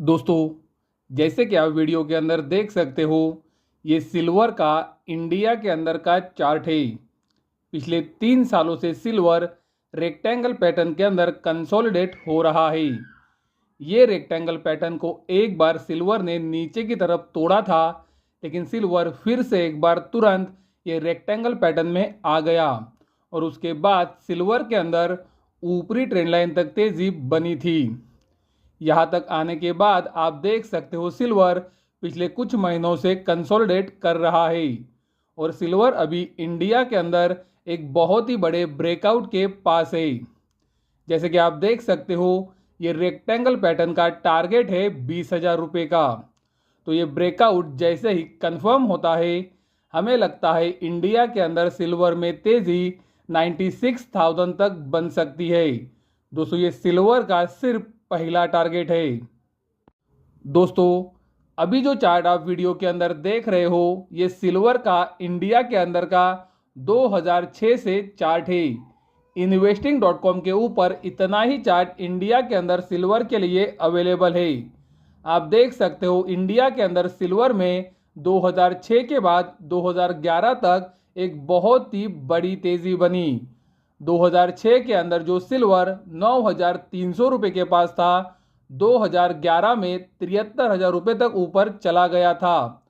दोस्तों, जैसे कि आप वीडियो के अंदर देख सकते हो, ये सिल्वर का इंडिया के अंदर का चार्ट है। पिछले 3 सालों से सिल्वर रेक्टेंगल पैटर्न के अंदर कंसोलिडेट हो रहा है। ये रेक्टेंगल पैटर्न को एक बार सिल्वर ने नीचे की तरफ तोड़ा था, लेकिन सिल्वर फिर से एक बार तुरंत ये रेक्टेंगल पैटर्न में आ गया और उसके बाद सिल्वर के अंदर ऊपरी ट्रेंड लाइन तक तेजी बनी थी। यहाँ तक आने के बाद आप देख सकते हो सिल्वर पिछले कुछ महीनों से कंसोलिडेट कर रहा है और सिल्वर अभी इंडिया के अंदर एक बहुत ही बड़े ब्रेकआउट के पास है। जैसे कि आप देख सकते हो, ये रेक्टेंगल पैटर्न का टारगेट है 20,000 रुपये का। तो ये ब्रेकआउट जैसे ही कंफर्म होता है, हमें लगता है इंडिया के अंदर सिल्वर में तेजी 96,000 तक बन सकती है। दोस्तों, ये सिल्वर का सिर्फ पहला टारगेट है। दोस्तों, अभी जो चार्ट आप वीडियो के अंदर देख रहे हो, ये सिल्वर का इंडिया के अंदर का 2006 से चार्ट है। investing.com के ऊपर इतना ही चार्ट इंडिया के अंदर सिल्वर के लिए अवेलेबल है। आप देख सकते हो इंडिया के अंदर सिल्वर में 2006 के बाद 2011 तक एक बहुत ही बड़ी तेजी बनी। 2006 के अंदर जो सिल्वर 9,300 रुपये के पास था, 2011 में 73,000 रुपये तक ऊपर चला गया था।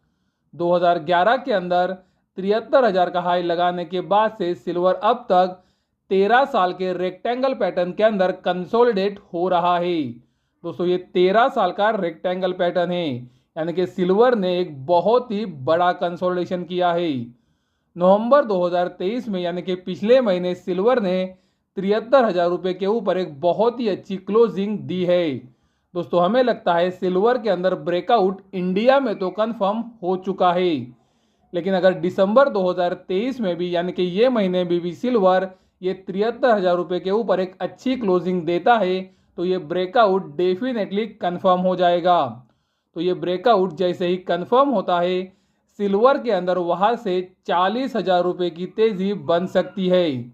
2011 के अंदर 73,000 का हाई लगाने के बाद से सिल्वर अब तक 13 साल के रेक्टेंगल पैटर्न के अंदर कंसोलिडेट हो रहा है। दोस्तों, ये 13 साल का रेक्टेंगल पैटर्न है, यानी कि सिल्वर ने एक बहुत ही बड़ा कंसोलिडेशन किया है। नवंबर 2023 में यानी कि पिछले महीने सिल्वर ने 73,000 रुपये के ऊपर एक बहुत ही अच्छी क्लोजिंग दी है। दोस्तों, हमें लगता है सिल्वर के अंदर ब्रेकआउट इंडिया में तो कंफर्म हो चुका है, लेकिन अगर दिसंबर 2023 में भी यानी कि ये महीने में भी सिल्वर ये 73,000 रुपये के ऊपर एक अच्छी क्लोजिंग देता है, तो ये ब्रेकआउट डेफिनेटली कंफर्म हो जाएगा। तो ये ब्रेकआउट जैसे ही कंफर्म होता है, सिल्वर के अंदर वहां से 40,000 रुपये की तेजी बन सकती है।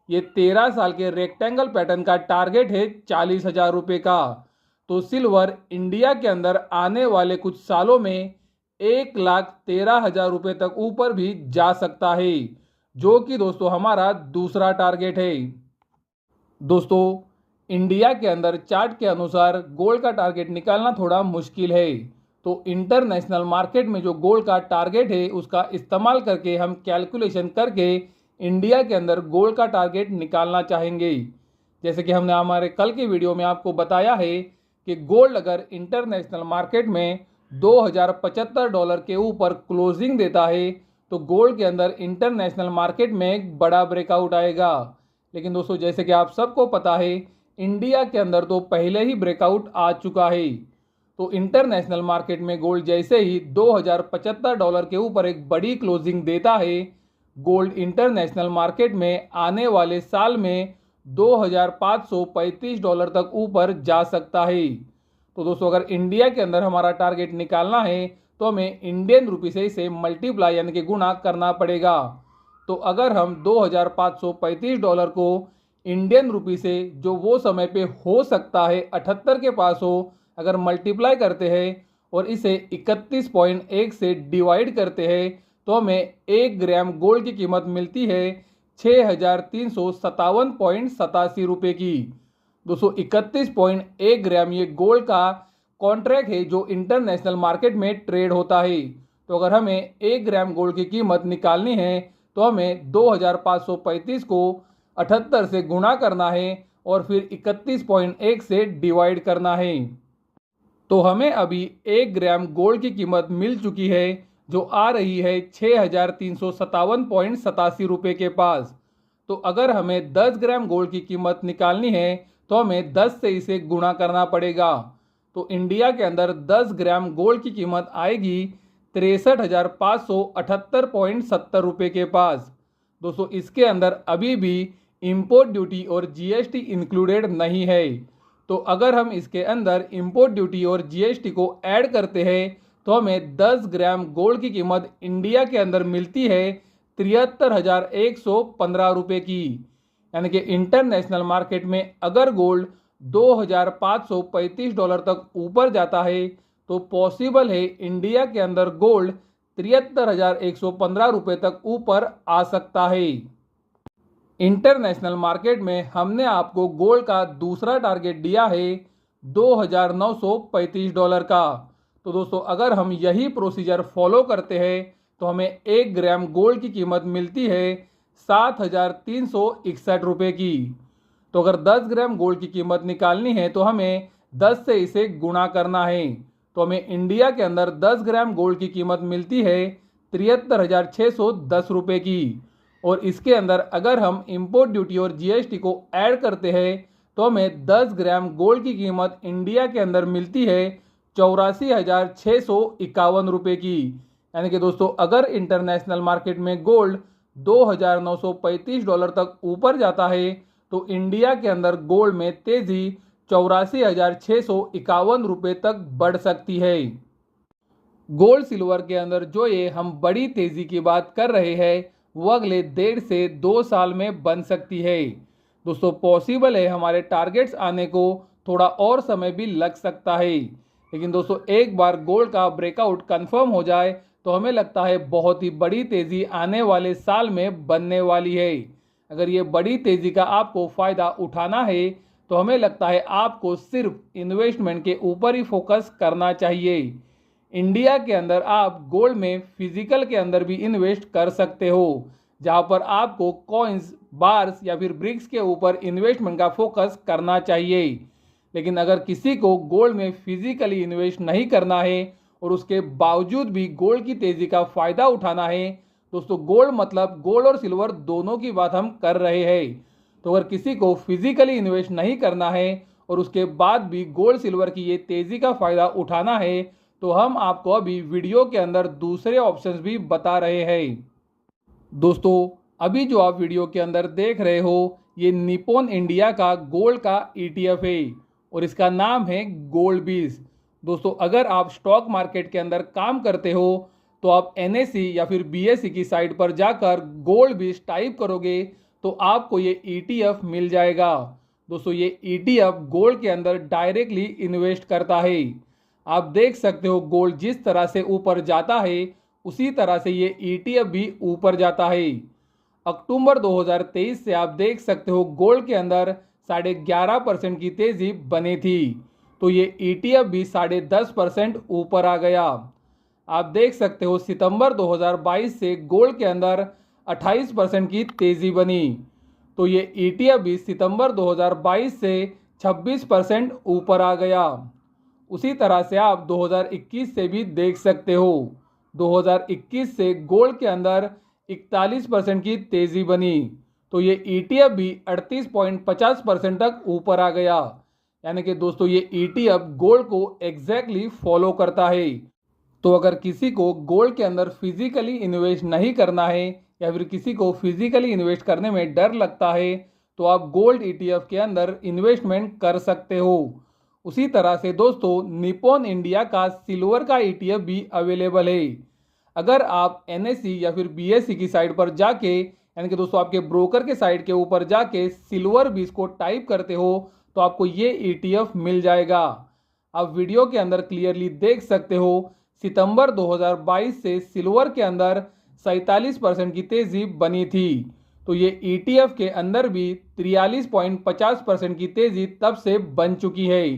ये 13 साल के रेक्टेंगल पैटर्न का टारगेट है 40,000 रुपये का। तो सिल्वर इंडिया के अंदर आने वाले कुछ सालों में 1,13,000 रुपये तक ऊपर भी जा सकता है, जो कि दोस्तों हमारा दूसरा टारगेट है। दोस्तों, इंडिया के अंदर चार्ट के अनुसार गोल्ड का टारगेट निकालना थोड़ा मुश्किल है, तो इंटरनेशनल मार्केट में जो गोल्ड का टारगेट है उसका इस्तेमाल करके हम कैलकुलेशन करके इंडिया के अंदर गोल्ड का टारगेट निकालना चाहेंगे। जैसे कि हमने हमारे कल की वीडियो में आपको बताया है कि गोल्ड अगर इंटरनेशनल मार्केट में $2,075 के ऊपर क्लोजिंग देता है, तो गोल्ड के अंदर इंटरनेशनल मार्केट में एक बड़ा ब्रेकआउट आएगा। लेकिन दोस्तों, जैसे कि आप सबको पता है, इंडिया के अंदर तो पहले ही ब्रेकआउट आ चुका है। तो इंटरनेशनल मार्केट में गोल्ड जैसे ही $2,075 के ऊपर एक बड़ी क्लोजिंग देता है, गोल्ड इंटरनेशनल मार्केट में आने वाले साल में $2,535 तक ऊपर जा सकता है। तो दोस्तों, अगर इंडिया के अंदर हमारा टारगेट निकालना है, तो हमें इंडियन रुपी से इसे मल्टीप्लाई यानी कि गुणा करना पड़ेगा। तो अगर हम $2,535 को इंडियन रुपी से, जो वो समय पे हो सकता है 78 के पास हो, अगर मल्टीप्लाई करते हैं और इसे 31.1 से डिवाइड करते हैं, तो हमें 1 ग्राम गोल्ड की कीमत मिलती है 6,357.87 रुपये की। 231.1 ग्राम ये गोल्ड का कॉन्ट्रैक्ट है जो इंटरनेशनल मार्केट में ट्रेड होता है। तो अगर हमें 1 ग्राम गोल्ड की कीमत निकालनी है, तो हमें 2,535 को 78 से गुणा करना है और फिर 31.1 से डिवाइड करना है। तो हमें अभी 1 ग्राम गोल्ड की कीमत मिल चुकी है, जो आ रही है 6,357.87 रुपये के पास। तो अगर हमें 10 ग्राम गोल्ड की कीमत निकालनी है, तो हमें 10 से इसे गुणा करना पड़ेगा। तो इंडिया के अंदर 10 ग्राम गोल्ड की कीमत आएगी 63,578.70 रुपये के पास। दोस्तों, इसके अंदर अभी भी इंपोर्ट ड्यूटी और जीएसटी इंक्लूडेड नहीं है। तो अगर हम इसके अंदर इंपोर्ट ड्यूटी और जीएसटी को ऐड करते हैं, तो हमें 10 ग्राम गोल्ड की कीमत इंडिया के अंदर मिलती है 73,115 रुपये की। यानी कि इंटरनेशनल मार्केट में अगर गोल्ड $2,535 तक ऊपर जाता है तो पॉसिबल है इंडिया के अंदर गोल्ड 73,115 रुपये तक ऊपर आ सकता है। इंटरनेशनल मार्केट में हमने आपको गोल्ड का दूसरा टारगेट दिया है $2,935 का। तो दोस्तों अगर हम यही प्रोसीजर फॉलो करते हैं तो हमें 1 ग्राम गोल्ड की कीमत मिलती है 7,361 रुपये की। तो अगर 10 ग्राम गोल्ड की कीमत निकालनी है तो हमें 10 से इसे गुणा करना है। तो हमें इंडिया के अंदर 10 ग्राम गोल्ड की कीमत मिलती है 73,610 रुपये की। और इसके अंदर अगर हम इंपोर्ट ड्यूटी और जीएसटी को ऐड करते हैं तो हमें 10 ग्राम गोल्ड की कीमत इंडिया के अंदर मिलती है 84,651 रुपये की। यानी कि दोस्तों अगर इंटरनेशनल मार्केट में गोल्ड $2,935 तक ऊपर जाता है तो इंडिया के अंदर गोल्ड में तेजी 84,651 रुपये तक बढ़ सकती है। गोल्ड सिल्वर के अंदर जो ये हम बड़ी तेजी की बात कर रहे हैं वो अगले 1.5 से 2 साल में बन सकती है। दोस्तों पॉसिबल है हमारे टारगेट्स आने को थोड़ा और समय भी लग सकता है, लेकिन दोस्तों एक बार गोल्ड का ब्रेकआउट कंफर्म हो जाए तो हमें लगता है बहुत ही बड़ी तेजी आने वाले साल में बनने वाली है। अगर ये बड़ी तेजी का आपको फ़ायदा उठाना है तो हमें लगता है आपको सिर्फ इन्वेस्टमेंट के ऊपर ही फोकस करना चाहिए। इंडिया के अंदर आप गोल्ड में फिजिकल के अंदर भी इन्वेस्ट कर सकते हो, जहां पर आपको कॉइन्स, बार्स या फिर ब्रिक्स के ऊपर इन्वेस्टमेंट का फोकस करना चाहिए। लेकिन अगर किसी को गोल्ड में फिजिकली इन्वेस्ट नहीं करना है और उसके बावजूद भी गोल्ड की तेज़ी का फ़ायदा उठाना है, दोस्तों गोल्ड मतलब गोल्ड और सिल्वर दोनों की बात हम कर रहे हैं। तो अगर किसी को फिजिकली इन्वेस्ट नहीं करना है और उसके बाद भी गोल्ड सिल्वर की ये तेज़ी का फ़ायदा उठाना है तो हम आपको अभी वीडियो के अंदर दूसरे ऑप्शंस भी बता रहे हैं। दोस्तों अभी जो आप वीडियो के अंदर देख रहे हो ये निप्पॉन इंडिया का गोल्ड का ETF है और इसका नाम है गोल्ड बीज। दोस्तों अगर आप स्टॉक मार्केट के अंदर काम करते हो तो आप NSE या फिर BSE की साइट पर जाकर गोल्ड बीज टाइप करोगे तो आपको ये ETF मिल जाएगा। दोस्तों ये ETF गोल्ड के अंदर डायरेक्टली इन्वेस्ट करता है। आप देख सकते हो गोल्ड जिस तरह से ऊपर जाता है उसी तरह से ये ETF भी ऊपर जाता है। अक्टूबर 2023 से आप देख सकते हो गोल्ड के अंदर 11.5% की तेजी बनी थी, तो ये ETF भी 10.5% ऊपर आ गया। आप देख सकते हो सितंबर 2022 से गोल्ड के अंदर 28% की तेजी बनी, तो ये ETF भी सितंबर 2022 से 26% ऊपर आ गया। उसी तरह से आप 2021 से भी देख सकते हो, 2021 से गोल्ड के अंदर 41% की तेजी बनी, तो ये ETF भी 38.50% तक ऊपर आ गया। यानी कि दोस्तों ये ETF गोल्ड को एग्जैक्टली फॉलो करता है। तो अगर किसी को गोल्ड के अंदर फिजिकली इन्वेस्ट नहीं करना है या फिर किसी को फिजिकली इन्वेस्ट करने में डर लगता है तो आप गोल्ड ETF के अंदर इन्वेस्टमेंट कर सकते हो। उसी तरह से दोस्तों निप्पॉन इंडिया का सिल्वर का ETF भी अवेलेबल है। अगर आप NSE या फिर BSE की साइट पर जाके यानी कि दोस्तों आपके ब्रोकर के साइट के ऊपर जाके सिल्वर बीज को टाइप करते हो तो आपको ये ETF मिल जाएगा। आप वीडियो के अंदर क्लियरली देख सकते हो सितंबर 2022 से सिल्वर के अंदर 47% की तेजी बनी थी, तो ये ETF के अंदर भी 43.50% की तेजी तब से बन चुकी है।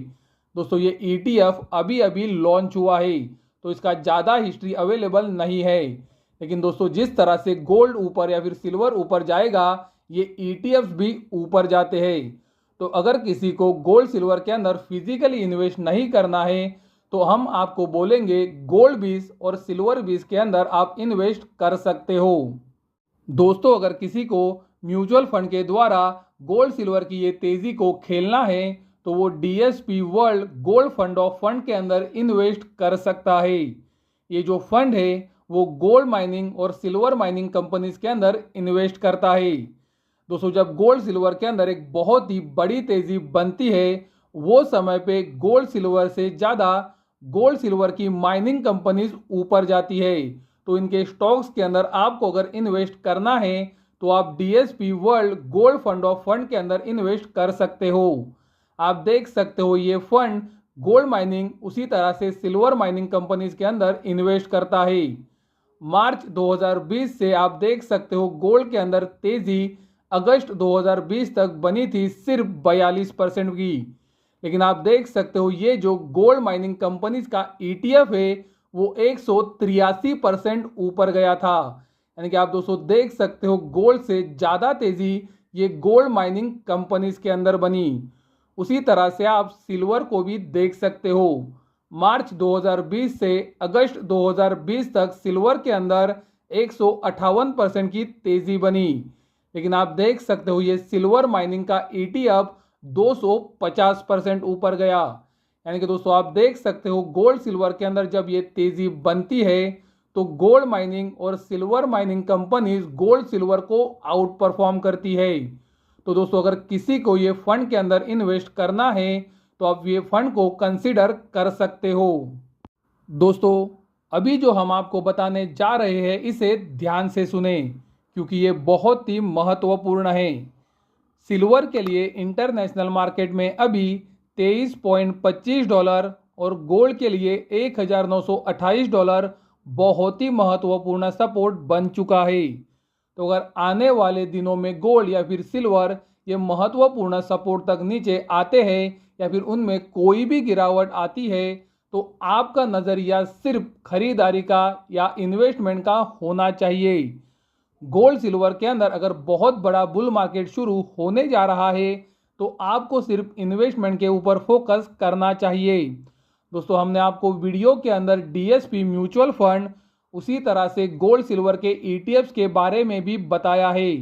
दोस्तों ये ETF अभी अभी लॉन्च हुआ है तो इसका ज़्यादा हिस्ट्री अवेलेबल नहीं है, लेकिन दोस्तों जिस तरह से गोल्ड ऊपर या फिर सिल्वर ऊपर जाएगा ये ETFs भी ऊपर जाते हैं। तो अगर किसी को गोल्ड सिल्वर के अंदर फिजिकली इन्वेस्ट नहीं करना है तो हम आपको बोलेंगे गोल्ड बीज और सिल्वर बीज के अंदर आप इन्वेस्ट कर सकते हो। दोस्तों अगर किसी को म्यूचुअल फंड के द्वारा गोल्ड सिल्वर की ये तेजी को खेलना है तो वो DSP world gold fund of fund के अंदर इन्वेस्ट कर सकता है। ये जो फंड है वो गोल्ड माइनिंग और सिल्वर माइनिंग कंपनीज के अंदर इन्वेस्ट करता है। दोस्तों जब गोल्ड सिल्वर के अंदर एक बहुत ही बड़ी तेजी बनती है वो समय पे गोल्ड सिल्वर से ज़्यादा गोल्ड सिल्वर की माइनिंग कंपनीज ऊपर जाती है, तो इनके स्टॉक्स के अंदर आपको अगर इन्वेस्ट करना है तो आप DSP world gold fund of fund के अंदर इन्वेस्ट कर सकते हो। आप देख सकते हो ये फंड गोल्ड माइनिंग उसी तरह से सिल्वर माइनिंग कंपनीज के अंदर इन्वेस्ट करता है। मार्च 2020 से आप देख सकते हो गोल्ड के अंदर तेजी अगस्त 2020 तक बनी थी सिर्फ 42% की। लेकिन आप देख सकते हो ये जो गोल्ड माइनिंग कंपनीज का ETF है वो 183% ऊपर गया था। यानी कि आप दोस्तों देख सकते हो गोल्ड से ज़्यादा तेजी ये गोल्ड माइनिंग कंपनीज के अंदर बनी। उसी तरह से आप सिल्वर को भी देख सकते हो। मार्च 2020 से अगस्त 2020 तक सिल्वर के अंदर 158% की तेजी बनी। लेकिन आप देख सकते हो ये सिल्वर माइनिंग का ETF 250% ऊपर गया। यानी कि दोस्तों आप देख सकते हो गोल्ड सिल्वर के अंदर जब ये तेजी बनती है तो गोल्ड माइनिंग और silver mining companies gold silver को आउट परफॉर्म करती है। तो दोस्तों अगर किसी को ये फंड के अंदर इन्वेस्ट करना है तो आप ये फंड को कंसीडर कर सकते हो। दोस्तों अभी जो हम आपको बताने जा रहे हैं इसे ध्यान से सुने क्योंकि ये बहुत ही महत्वपूर्ण है। सिल्वर के लिए इंटरनेशनल मार्केट में अभी $23.25 और गोल्ड के लिए $1,928 बहुत ही महत्वपूर्ण सपोर्ट बन चुका है। तो अगर आने वाले दिनों में गोल्ड या फिर सिल्वर ये महत्वपूर्ण सपोर्ट तक नीचे आते हैं या फिर उनमें कोई भी गिरावट आती है तो आपका नज़रिया सिर्फ खरीदारी का या इन्वेस्टमेंट का होना चाहिए। गोल्ड सिल्वर के अंदर अगर बहुत बड़ा बुल मार्केट शुरू होने जा रहा है तो आपको सिर्फ इन्वेस्टमेंट के ऊपर फोकस करना चाहिए। दोस्तों हमने आपको वीडियो के अंदर DSP म्यूचुअल फंड उसी तरह से गोल्ड सिल्वर के ETFs के बारे में भी बताया है।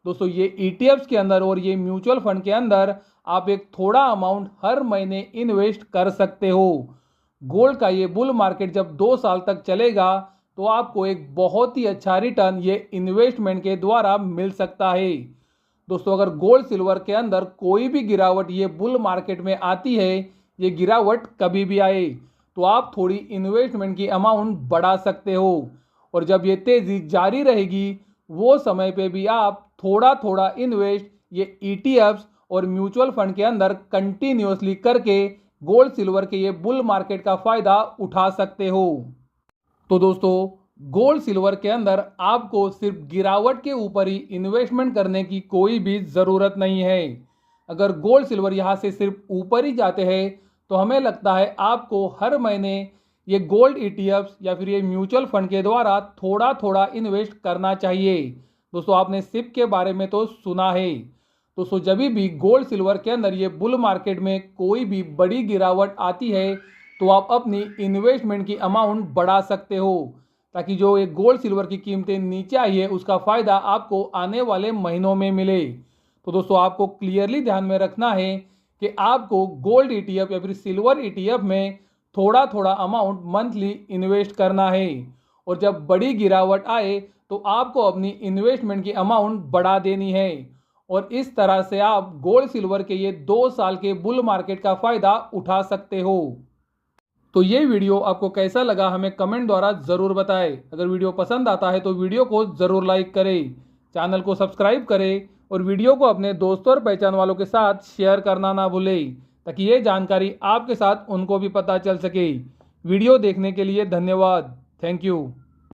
दोस्तों ये ETFs के अंदर और ये म्यूचुअल फंड के अंदर आप एक थोड़ा अमाउंट हर महीने इन्वेस्ट कर सकते हो। गोल्ड का ये बुल मार्केट जब 2 साल तक चलेगा तो आपको एक बहुत ही अच्छा रिटर्न ये इन्वेस्टमेंट के द्वारा मिल सकता है। दोस्तों अगर गोल्ड सिल्वर के अंदर कोई भी गिरावट ये बुल मार्केट में आती है, ये गिरावट कभी भी आए तो आप थोड़ी इन्वेस्टमेंट की अमाउंट बढ़ा सकते हो और जब ये तेज़ी जारी रहेगी वो समय पे भी आप थोड़ा थोड़ा इन्वेस्ट ये ETFs और म्यूचुअल फंड के अंदर कंटिन्यूसली करके गोल्ड सिल्वर के ये बुल मार्केट का फ़ायदा उठा सकते हो। तो दोस्तों गोल्ड सिल्वर के अंदर आपको सिर्फ गिरावट के ऊपर ही इन्वेस्टमेंट करने की कोई भी ज़रूरत नहीं है। अगर गोल्ड सिल्वर यहाँ से सिर्फ ऊपर ही जाते हैं तो हमें लगता है आपको हर महीने ये गोल्ड ETFs या फिर ये म्यूचुअल फंड के द्वारा थोड़ा थोड़ा इन्वेस्ट करना चाहिए। दोस्तों आपने SIP के बारे में तो सुना है। दोस्तों जब भी गोल्ड सिल्वर के अंदर ये बुल मार्केट में कोई भी बड़ी गिरावट आती है तो आप अपनी इन्वेस्टमेंट की अमाउंट बढ़ा सकते हो ताकि जो एक गोल्ड सिल्वर की कीमतें नीचे आई है उसका फ़ायदा आपको आने वाले महीनों में मिले। तो दोस्तों आपको क्लियरली ध्यान में रखना है कि आपको गोल्ड ETF या फिर सिल्वर ETF में थोड़ा थोड़ा अमाउंट मंथली इन्वेस्ट करना है और जब बड़ी गिरावट आए तो आपको अपनी इन्वेस्टमेंट की अमाउंट बढ़ा देनी है और इस तरह से आप गोल्ड सिल्वर के ये 2 साल के बुल मार्केट का फ़ायदा उठा सकते हो। तो ये वीडियो आपको कैसा लगा हमें कमेंट द्वारा ज़रूर बताएं। अगर वीडियो पसंद आता है तो वीडियो को ज़रूर लाइक करें, चैनल को सब्सक्राइब करें और वीडियो को अपने दोस्तों और पहचान वालों के साथ शेयर करना ना भूलें ताकि ये जानकारी आपके साथ उनको भी पता चल सके। वीडियो देखने के लिए धन्यवाद। Thank you.